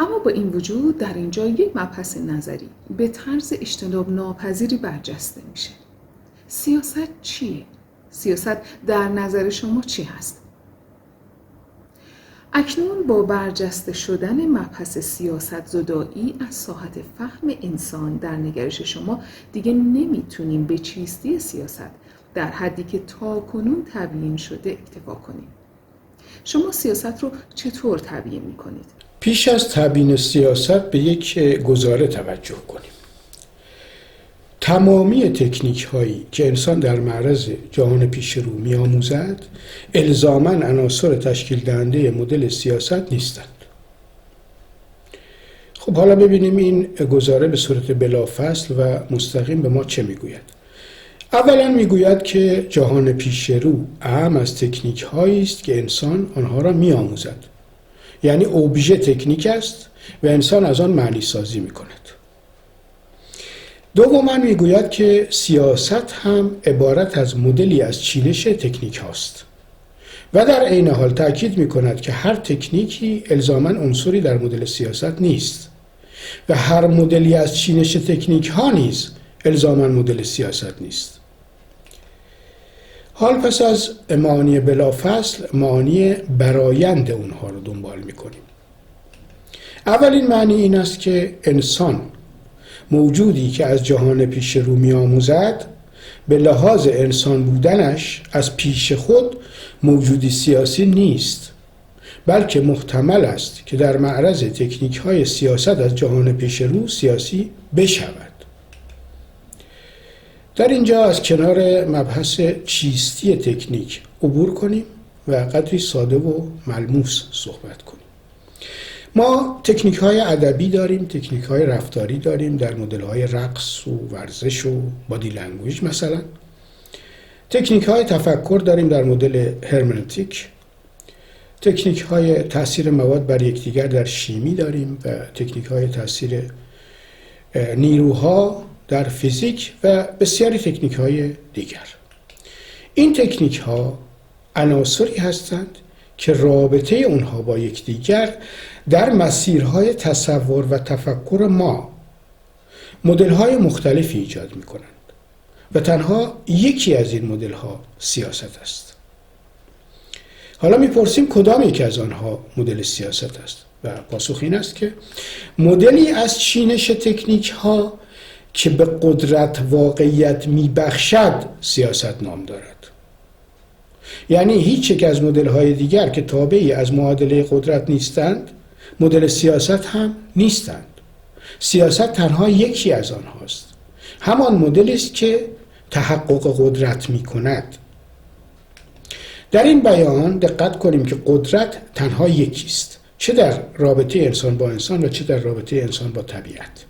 اما با این وجود در اینجا یک مبحث نظری به طرز اجتناب ناپذیری برجسته میشه. سیاست چیه؟ سیاست در نظر شما چی هست؟ اکنون با برجسته شدن مبحث سیاست زدایی از ساحت فهم انسان در نگرش شما دیگه نمیتونیم به چیستی سیاست در حدی که تاکنون تبیین شده اکتفا کنیم. شما سیاست رو چطور تبیین میکنید؟ پیش از تبیین سیاست به یک گزاره توجه کنیم. تمامی تکنیک هایی که انسان در معرض جهان پیش رو می آموزد الزاماً عناصر تشکیل دهنده مدل سیاست نیستند. خب حالا ببینیم این گزاره به صورت بلافصل و مستقیم به ما چه میگوید. اولا میگوید که جهان پیش رو اهم از تکنیک هایی است که انسان آنها را می آموزد. یعنی ابژه تکنیک است و انسان از آن معنی سازی می کند. دوما میگوید که سیاست هم عبارت از مدلی از چینش تکنیک هاست و در عین حال تأکید می کند که هر تکنیکی الزاماً عنصری در مدل سیاست نیست و هر مدلی از چینش تکنیک ها نیز الزاماً مدل سیاست نیست. حال پس از معانی بلافصل معانی برآیند اونها رو دنبال می کنیم. اولین معنی این است که انسان موجودی که از جهان پیش رو می آموزد به لحاظ انسان بودنش از پیش خود موجودی سیاسی نیست، بلکه محتمل است که در معرض تکنیک های سیاست از جهان پیش رو سیاسی بشود. در اینجا از کنار مبحث چیستی تکنیک عبور کنیم و قدری ساده و ملموس صحبت کنیم. ما تکنیک های ادبی داریم، تکنیک های رفتاری داریم در مدل های رقص و ورزش و بادی لنگویج مثلا. تکنیک های تفکر داریم در مدل هرمنوتیک. تکنیک های تاثیر مواد بر یکدیگر در شیمی داریم و تکنیک های تاثیر نیروها در فیزیک و بسیاری تکنیک های دیگر. این تکنیک ها عناصری هستند که رابطه اونها با یکدیگر در مسیرهای تصور و تفکر ما مدل‌های مختلفی ایجاد می‌کنند و تنها یکی از این مدل‌ها سیاست است. حالا می‌پرسیم کدام یکی از آنها مدل سیاست است و پاسخ این است که مدلی از چینش تکنیک‌ها که به قدرت واقعیت می‌بخشد سیاست نام دارد. یعنی هیچ یک از مدل‌های دیگر که تابعی از معادله قدرت نیستند مدل سیاست هم نیستند. سیاست تنها یکی از آنهاست. همان مدلی است که تحقق قدرت می‌کند. در این بیان دقت کنیم که قدرت تنها یکی است، چه در رابطه انسان با انسان و چه در رابطه انسان با طبیعت.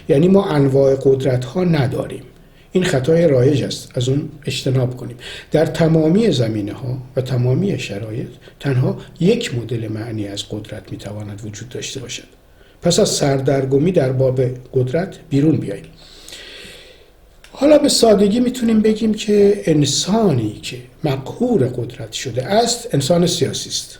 یعنی ما انواع قدرت‌ها نداریم. این خطای رایج است، از اون اجتناب کنیم. در تمامی زمینه‌ها و تمامی شرایط تنها یک مدل معنی از قدرت میتواند وجود داشته باشد. پس از سردرگمی در باب قدرت بیرون بیاییم. حالا به سادگی میتونیم بگیم که انسانی که مقهور قدرت شده است انسان سیاسی است.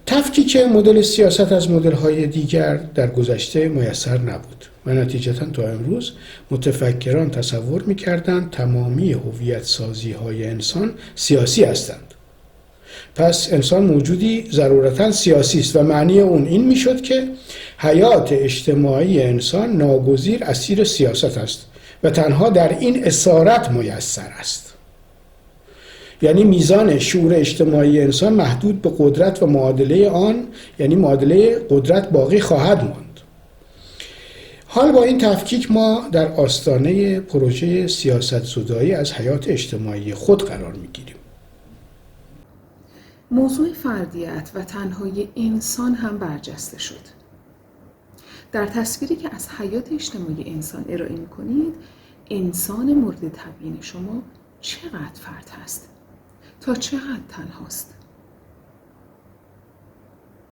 تفکیک مدل سیاست از مدل‌های دیگر در گذشته میسر نبود و نتیجتاً تا امروز متفکران تصور می‌کردند تمامی هویت سازی‌های انسان سیاسی هستند. پس انسان موجودی ضرورتاً سیاسی است و معنی اون این میشد که حیات اجتماعی انسان ناگزیر اسیر سیاست است و تنها در این اسارت میسر است. یعنی میزان شعور اجتماعی انسان محدود به قدرت و معادله آن، یعنی معادله قدرت باقی خواهد ماند. حال با این تفکیک ما در آستانه پروژه سیاست زدایی از حیات اجتماعی خود قرار میگیریم. موضوع فردیت و تنهایی انسان هم برجسته شد. در تصویری که از حیات اجتماعی انسان ارائه می‌کنید، انسان مورد تبیین شما چقدر فرد هست؟ تا چقدر تنهاست؟